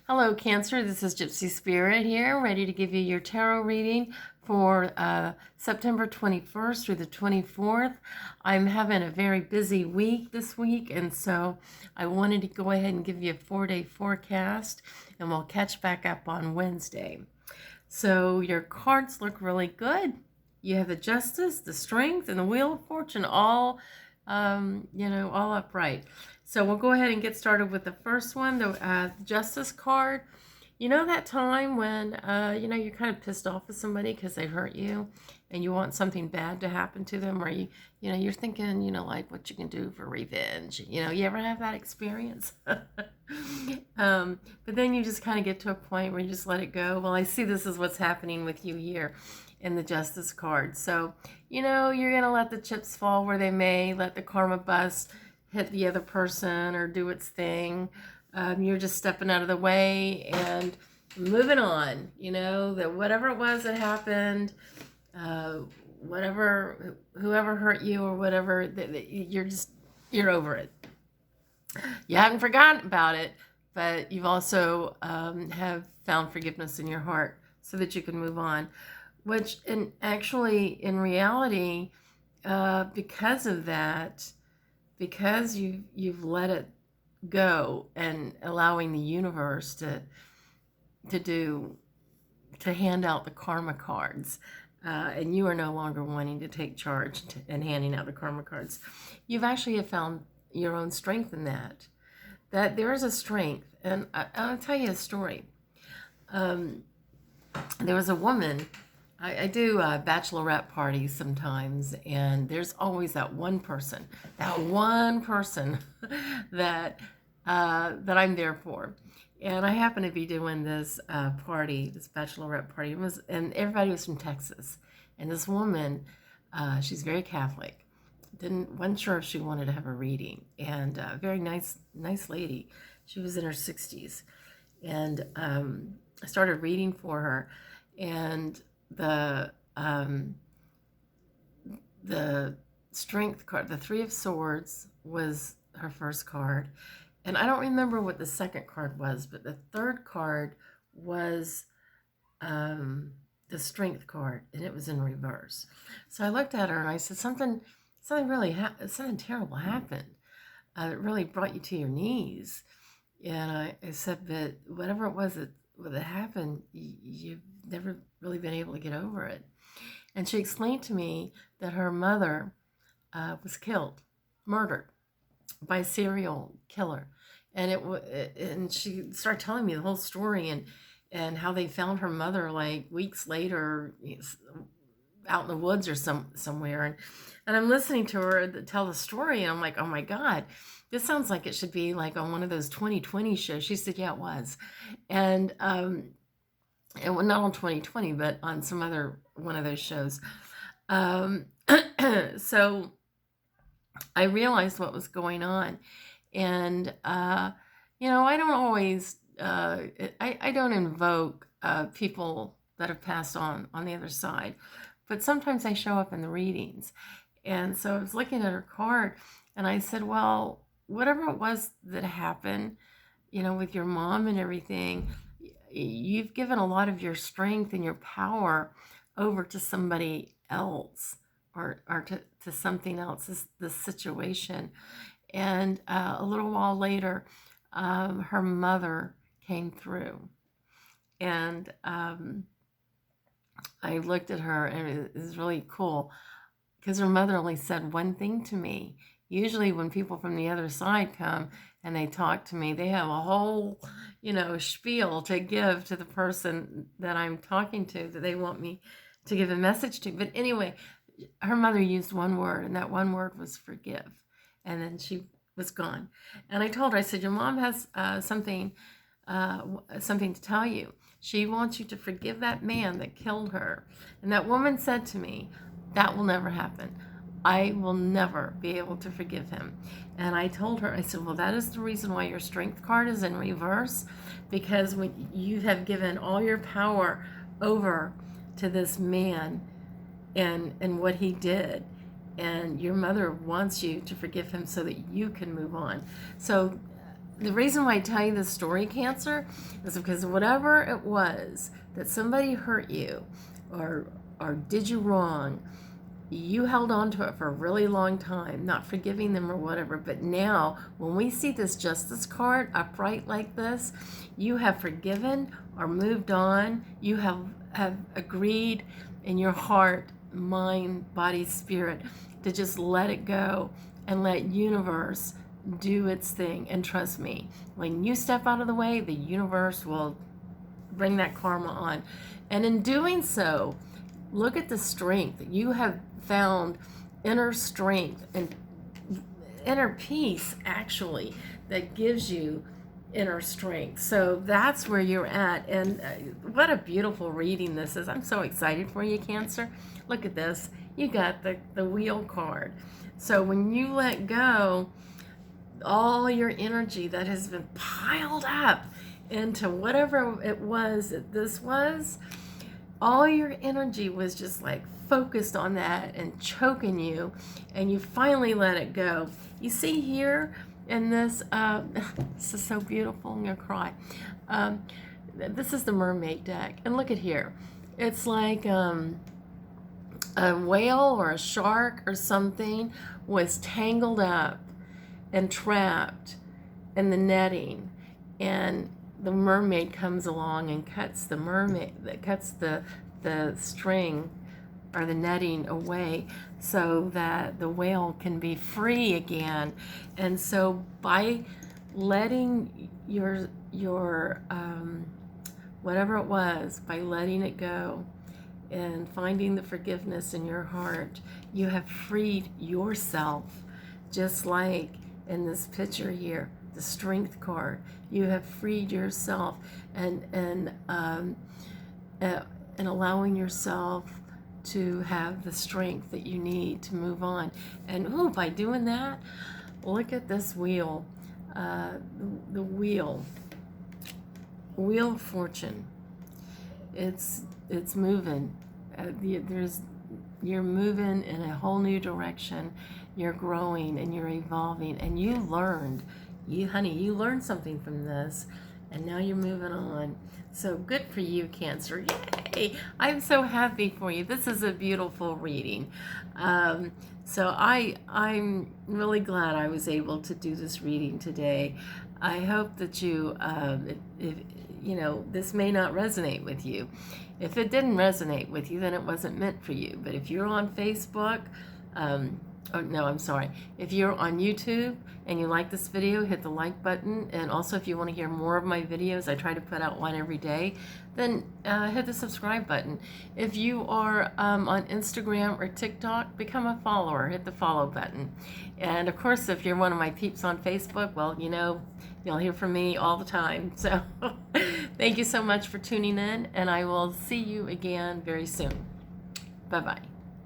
Hello, Cancer. This is Gypsy Spirit here, ready to give you your tarot reading for September 21st through the 24th. I'm having a very busy week this week, and so I wanted to go ahead and give you a 4-day forecast, and we'll catch back up on Wednesday. So your cards look really good. You have the Justice, the Strength, and the Wheel of Fortune all all upright. So we'll go ahead and get started with the first one, the Justice card. You know that time when, you're kind of pissed off with somebody because they hurt you and you want something bad to happen to them, or you're thinking, like what you can do for revenge. You ever have that experience? But then you just kind of get to a point where you just let it go. Well, I see this is what's happening with you here in the Justice card. So, you're going to let the chips fall where they may, let the karma bus hit the other person or do its thing. You're just stepping out of the way and moving on. That whatever it was that happened, whoever hurt you or whatever, you're over it. You haven't forgotten about it, but you've also have found forgiveness in your heart so that you can move on. Which, in reality, because of that, because you've let it go and allowing the universe to hand out the karma cards, and you are no longer wanting to take charge and handing out the karma cards, you've actually have found your own strength in that there is a strength. And I'll tell you a story. There was a woman. I do bachelorette parties sometimes, and there's always that one person that I'm there for. And I happened to be doing this party, this bachelorette party, and everybody was from Texas. And this woman, she's very Catholic, wasn't sure if she wanted to have a reading, and very nice lady. She was in her 60s, and I started reading for her, and the Strength card, the Three of Swords, was her first card, and I don't remember what the second card was, but the third card was the Strength card, and it was in reverse. So I looked at her and I said, something terrible happened. It really brought you to your knees. And I said, but whatever it was that happened, you've never really been able to get over it. And she explained to me that her mother was murdered by a serial killer. And she started telling me the whole story and how they found her mother like weeks later out in the woods or somewhere. And I'm listening to her tell the story, and I'm like, oh my God, this sounds like it should be like on one of those 2020 shows. She said, yeah, it was. And not on 2020, but on some other one of those shows. So I realized what was going on. And, I don't always, I don't invoke people that have passed on the other side, but sometimes they show up in the readings. And so I was looking at her card, and I said, well, whatever it was that happened, with your mom and everything, you've given a lot of your strength and your power over to somebody else or to something else, this situation. And a little while later, her mother came through. And I looked at her, and it was really cool because her mother only said one thing to me. Usually when people from the other side come and they talk to me, they have a whole, spiel to give to the person that I'm talking to, that they want me to give a message to. But anyway, her mother used one word, and that one word was forgive. And then she was gone. And I told her, I said, your mom has something to tell you. She wants you to forgive that man that killed her. And that woman said to me, that will never happen. I will never be able to forgive him. And I told her, I said, well, that is the reason why your Strength card is in reverse, because when you have given all your power over to this man and what he did, and your mother wants you to forgive him so that you can move on. So the reason why I tell you this story, Cancer, is because whatever it was that somebody hurt you or did you wrong, you held on to it for a really long time, not forgiving them or whatever. But now, when we see this Justice card upright like this, you have forgiven or moved on. You have agreed in your heart, mind, body, spirit to just let it go and let universe do its thing. And trust me, when you step out of the way, the universe will bring that karma on. And in doing so, look at the strength. You have found inner strength and inner peace, actually, that gives you inner strength. So that's where you're at. And what a beautiful reading this is. I'm so excited for you, Cancer. Look at this. You got the Wheel card. So when you let go, all your energy that has been piled up into whatever it was that this was, all your energy was just like focused on that and choking you, and you finally let it go. You see here in this, this is so beautiful, I'm gonna cry. This is the Mermaid deck, and look at here. It's like a whale or a shark or something was tangled up and trapped in the netting, and the mermaid comes along and cuts the string or the netting away so that the whale can be free again. And so by letting your whatever it was, by letting it go and finding the forgiveness in your heart, you have freed yourself. Just like in this picture here, the Strength card, you have freed yourself and allowing yourself to have the strength that you need to move on. And by doing that, look at this wheel, the wheel of fortune. It's moving. You're moving in a whole new direction. You're growing and you're evolving, and you learned something from this, and now you're moving on. So good for you, Cancer. Yay! I'm so happy for you. This is a beautiful reading. So I'm really glad I was able to do this reading today. I hope that you, this may not resonate with you. If it didn't resonate with you, then it wasn't meant for you. But if you're on Facebook, if you're on YouTube and you like this video, hit the like button. And also, if you want to hear more of my videos, I try to put out one every day, then hit the subscribe button. If you are on Instagram or TikTok, become a follower. Hit the follow button. And of course, if you're one of my peeps on Facebook, well, you'll hear from me all the time. So thank you so much for tuning in, and I will see you again very soon. Bye-bye.